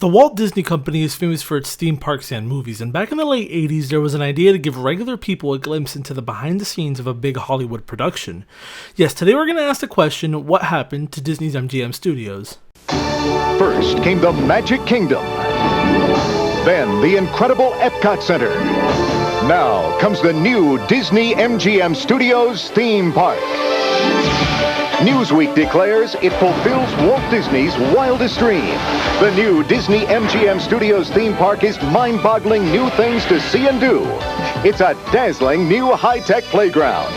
The Walt Disney Company is famous for its theme parks and movies, and back in the late 80s there was an idea to give regular people a glimpse into the behind the scenes of a big Hollywood production. Yes, today we're going to ask the question, what happened to Disney's MGM Studios? First came the Magic Kingdom, then the incredible Epcot Center. Now comes the new Disney MGM Studios theme park. Newsweek declares it fulfills Walt Disney's wildest dream. The new Disney MGM Studios theme park is mind-boggling new things to see and do. It's a dazzling new high-tech playground.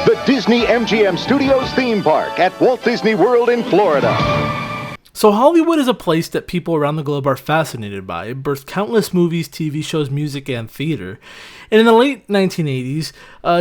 The Disney MGM Studios theme park at Walt Disney World in Florida. So Hollywood is a place that people around the globe are fascinated by. It birthed countless movies, TV shows, music, and theater. And in the late 1980s,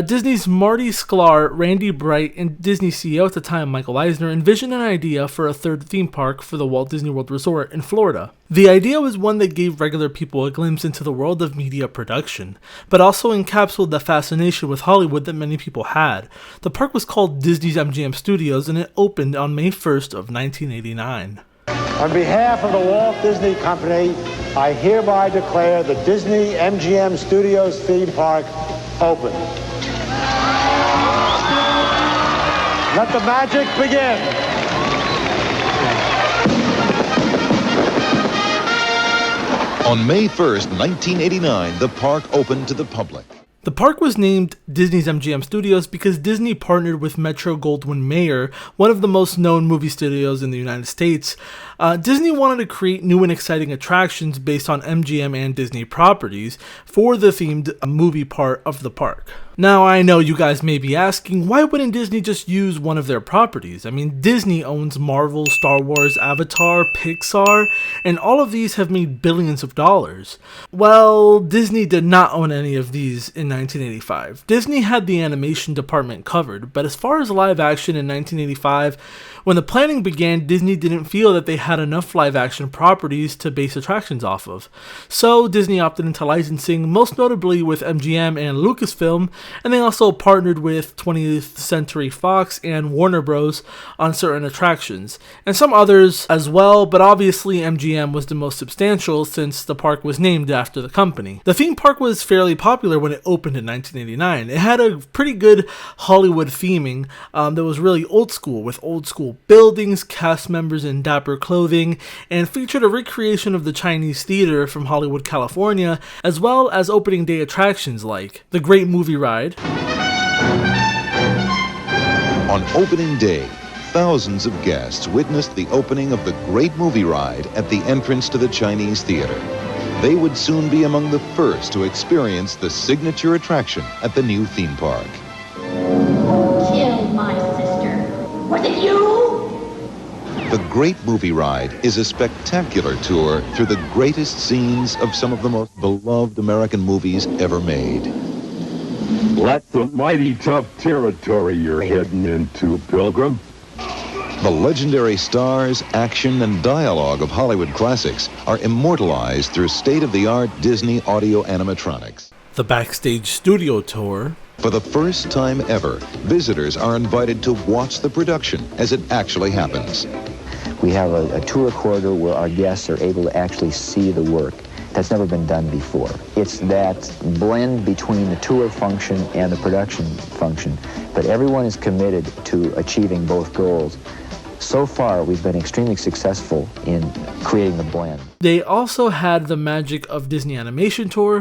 Disney's Marty, Sklar, Randy Bright, and Disney CEO at the time, Micheal Eisner, envisioned an idea for a third theme park for the Walt Disney World Resort in Florida. The idea was one that gave regular people a glimpse into the world of media production, but also encapsulated the fascination with Hollywood that many people had. The park was called Disney's MGM Studios, and it opened on May 1st of 1989. On behalf of the Walt Disney Company, I hereby declare the Disney MGM Studios theme park open. Let the magic begin. On May 1st, 1989, the park opened to the public. The park was named Disney's MGM Studios because Disney partnered with Metro-Goldwyn-Mayer, one of the most known movie studios in the United States. Disney wanted to create new and exciting attractions based on MGM and Disney properties for the themed movie part of the park. Now, I know you guys may be asking, why wouldn't Disney just use one of their properties? I mean, Disney owns Marvel, Star Wars, Avatar, Pixar, and all of these have made billions of dollars. Well, Disney did not own any of these in 1985. Disney had the animation department covered, but as far as live action in 1985, when the planning began, Disney didn't feel that they had enough live action properties to base attractions off of. So Disney opted into licensing, most notably with MGM and Lucasfilm, and they also partnered with 20th Century Fox and Warner Bros. On certain attractions, and some others as well, but obviously MGM was the most substantial since the park was named after the company. The theme park was fairly popular when it opened in 1989. It had a pretty good Hollywood theming that was really old school, with old school buildings, cast members in dapper clothing, and featured a recreation of the Chinese theater from Hollywood, California, as well as opening day attractions like the Great Movie Ride. On opening day, thousands of guests witnessed the opening of the Great Movie Ride at the entrance to the Chinese theater. They would soon be among the first to experience the signature attraction at the new theme park. Killed my sister. Was it you? The Great Movie Ride is a spectacular tour through the greatest scenes of some of the most beloved American movies ever made. That's some mighty tough territory you're heading into, Pilgrim. The legendary stars, action, and dialogue of Hollywood classics are immortalized through state-of-the-art Disney audio animatronics. The Backstage Studio Tour. For the first time ever, visitors are invited to watch the production as it actually happens. We have a tour corridor where our guests are able to actually see the work. That's never been done before. It's that blend between the tour function and the production function, but everyone is committed to achieving both goals. So far, we've been extremely successful in creating the blend. They also had the Magic of Disney Animation Tour.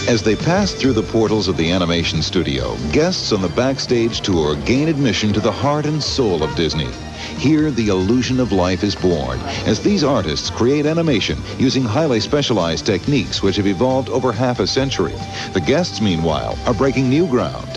As they pass through the portals of the animation studio, guests on the Backstage Tour gain admission to the heart and soul of Disney. Here, the illusion of life is born, as these artists create animation using highly specialized techniques which have evolved over half a century. The guests, meanwhile, are breaking new ground.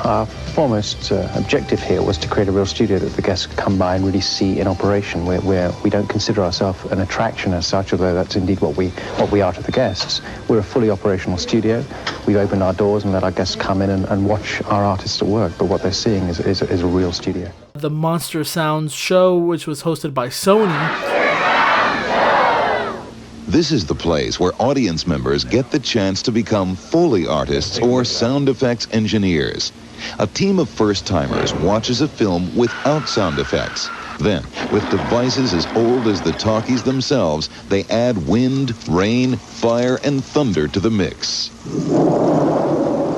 Our foremost objective here was to create a real studio that the guests could come by and really see in operation, where we don't consider ourselves an attraction as such, although that's indeed what we are to the guests. We're a fully operational studio. We've opened our doors and let our guests come in and watch our artists at work, but what they're seeing is a real studio. The Monster Sounds show, which was hosted by Sony. This is the place where audience members get the chance to become Foley artists or sound effects engineers. A team of first-timers watches a film without sound effects Then, with devices as old as the talkies themselves, they add wind, rain, fire, and thunder to the mix.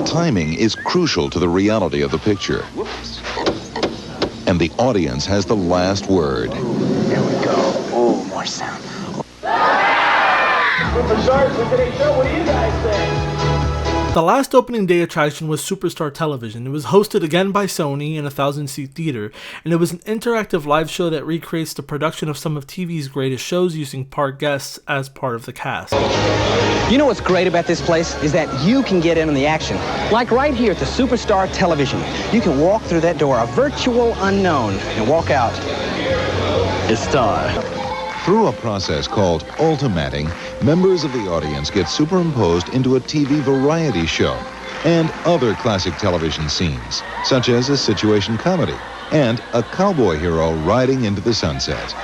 Timing is crucial to the reality of the picture. And the audience has the last word. Here we go. Oh, more sound. What do you guys think? The last opening day attraction was Superstar Television. It was hosted again by Sony in a 1,000-seat theater, and it was an interactive live show that recreates the production of some of TV's greatest shows using park guests as part of the cast. You know what's great about this place is that you can get in on the action. Like right here at the Superstar Television. You can walk through that door, a virtual unknown, and walk out a star. Through a process called ultimating, members of the audience get superimposed into a TV variety show and other classic television scenes, such as a situation comedy and a cowboy hero riding into the sunset.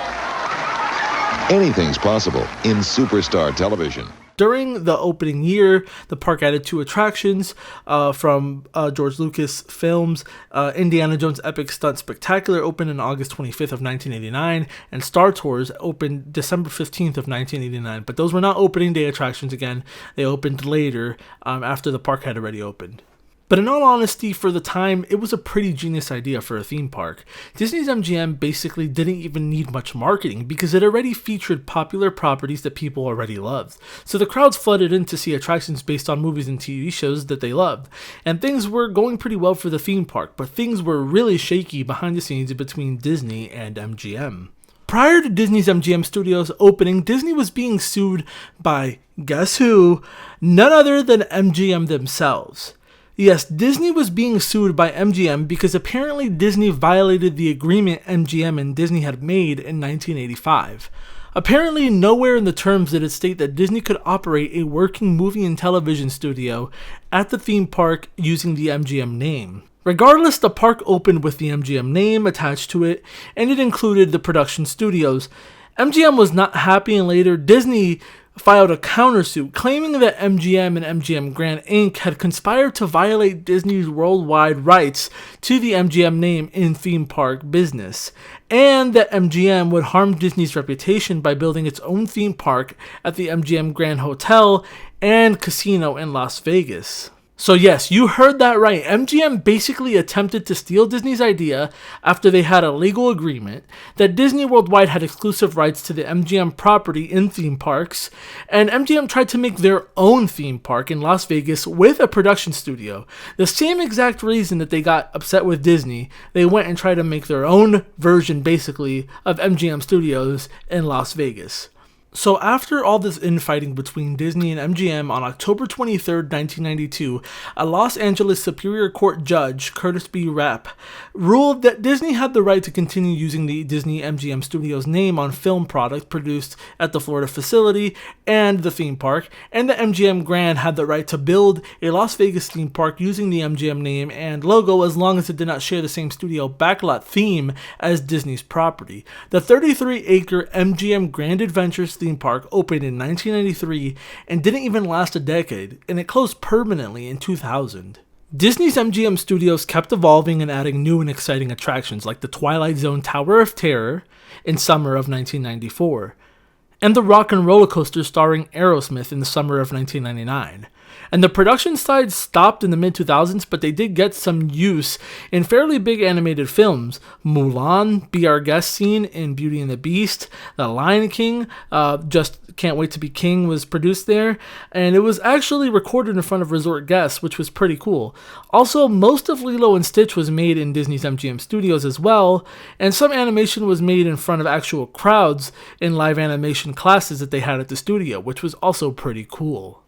Anything's possible in Superstar Television. During the opening year, the park added 2 attractions from George Lucas films. Indiana Jones Epic Stunt Spectacular opened on August 25th of 1989, and Star Tours opened December 15th of 1989. But those were not opening day attractions again. They opened later after the park had already opened. But in all honesty, for the time, it was a pretty genius idea for a theme park. Disney's MGM basically didn't even need much marketing because it already featured popular properties that people already loved. So the crowds flooded in to see attractions based on movies and TV shows that they loved. And things were going pretty well for the theme park, but things were really shaky behind the scenes between Disney and MGM. Prior to Disney's MGM Studios opening, Disney was being sued by, guess who? None other than MGM themselves. Yes, Disney was being sued by MGM because apparently Disney violated the agreement MGM and Disney had made in 1985. Apparently, nowhere in the terms did it state that Disney could operate a working movie and television studio at the theme park using the MGM name. Regardless, the park opened with the MGM name attached to it, and it included the production studios. MGM was not happy, and later Disney filed a countersuit claiming that MGM and MGM Grand Inc. had conspired to violate Disney's worldwide rights to the MGM name in theme park business, and that MGM would harm Disney's reputation by building its own theme park at the MGM Grand Hotel and Casino in Las Vegas. So yes, you heard that right. MGM basically attempted to steal Disney's idea after they had a legal agreement that Disney Worldwide had exclusive rights to the MGM property in theme parks, and MGM tried to make their own theme park in Las Vegas with a production studio. The same exact reason that they got upset with Disney, they went and tried to make their own version basically of MGM Studios in Las Vegas. So after all this infighting between Disney and MGM on October 23, 1992, a Los Angeles Superior Court judge, Curtis B. Rapp, ruled that Disney had the right to continue using the Disney MGM Studios name on film products produced at the Florida facility and the theme park, and that MGM Grand had the right to build a Las Vegas theme park using the MGM name and logo as long as it did not share the same studio backlot theme as Disney's property. The 33-acre MGM Grand Adventures theme park opened in 1993 and didn't even last a decade, and it closed permanently in 2000. Disney's MGM Studios kept evolving and adding new and exciting attractions like the Twilight Zone Tower of Terror in summer of 1994, and the Rock and Roller Coaster starring Aerosmith in the summer of 1999. And the production side stopped in the mid-2000s, but they did get some use in fairly big animated films. Mulan, Be Our Guest scene in Beauty and the Beast, The Lion King, Just Can't Wait to Be King was produced there, and it was actually recorded in front of resort guests, which was pretty cool. Also, most of Lilo and Stitch was made in Disney's MGM Studios as well, and some animation was made in front of actual crowds in live animation classes that they had at the studio, which was also pretty cool.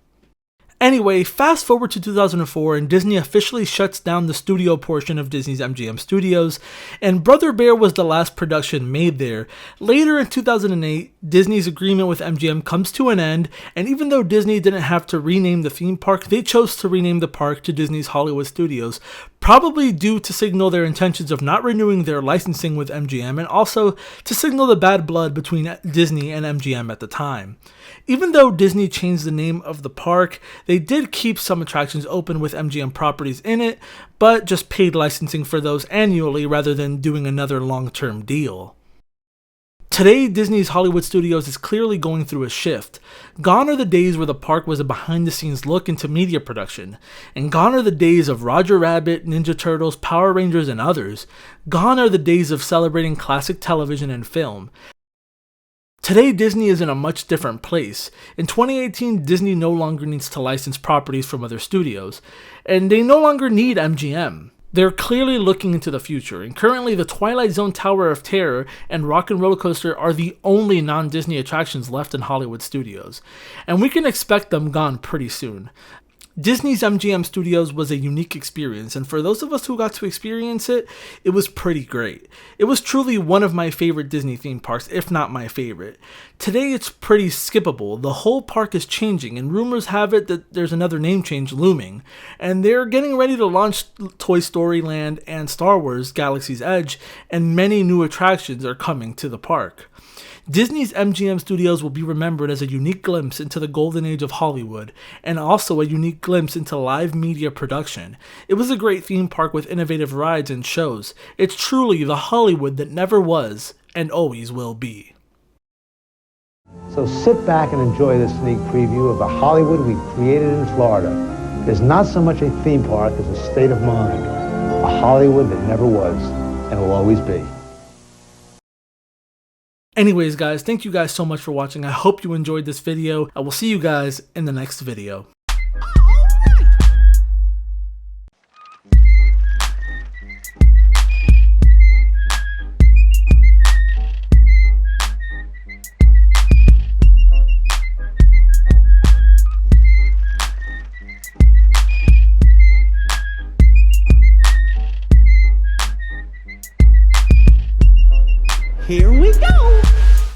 Anyway, fast forward to 2004 and Disney officially shuts down the studio portion of Disney's MGM Studios, and Brother Bear was the last production made there. Later in 2008, Disney's agreement with MGM comes to an end, and even though Disney didn't have to rename the theme park, they chose to rename the park to Disney's Hollywood Studios, probably due to signal their intentions of not renewing their licensing with MGM, and also to signal the bad blood between Disney and MGM at the time. Even though Disney changed the name of the park, they did keep some attractions open with MGM properties in it, but just paid licensing for those annually rather than doing another long-term deal. Today, Disney's Hollywood Studios is clearly going through a shift. Gone are the days where the park was a behind-the-scenes look into media production. And gone are the days of Roger Rabbit, Ninja Turtles, Power Rangers, and others. Gone are the days of celebrating classic television and film. Today, Disney is in a much different place. In 2018, Disney no longer needs to license properties from other studios. And they no longer need MGM. They're clearly looking into the future, and currently the Twilight Zone Tower of Terror and Rock and Roller Coaster are the only non-Disney attractions left in Hollywood Studios, and we can expect them gone pretty soon. Disney's MGM Studios was a unique experience, and for those of us who got to experience it, it was pretty great. It was truly one of my favorite Disney theme parks, if not my favorite. Today it's pretty skippable. The whole park is changing, and rumors have it that there's another name change looming, and they're getting ready to launch Toy Story Land and Star Wars Galaxy's Edge, and many new attractions are coming to the park. Disney's MGM Studios will be remembered as a unique glimpse into the golden age of Hollywood, and also a unique glimpse into live media production. It was a great theme park with innovative rides and shows. It's truly the Hollywood that never was, and always will be. So sit back and enjoy this sneak preview of the Hollywood we've created in Florida. It's not so much a theme park as a state of mind. A Hollywood that never was, and will always be. Anyways guys, thank you guys so much for watching. I hope you enjoyed this video. I will see you guys in the next video.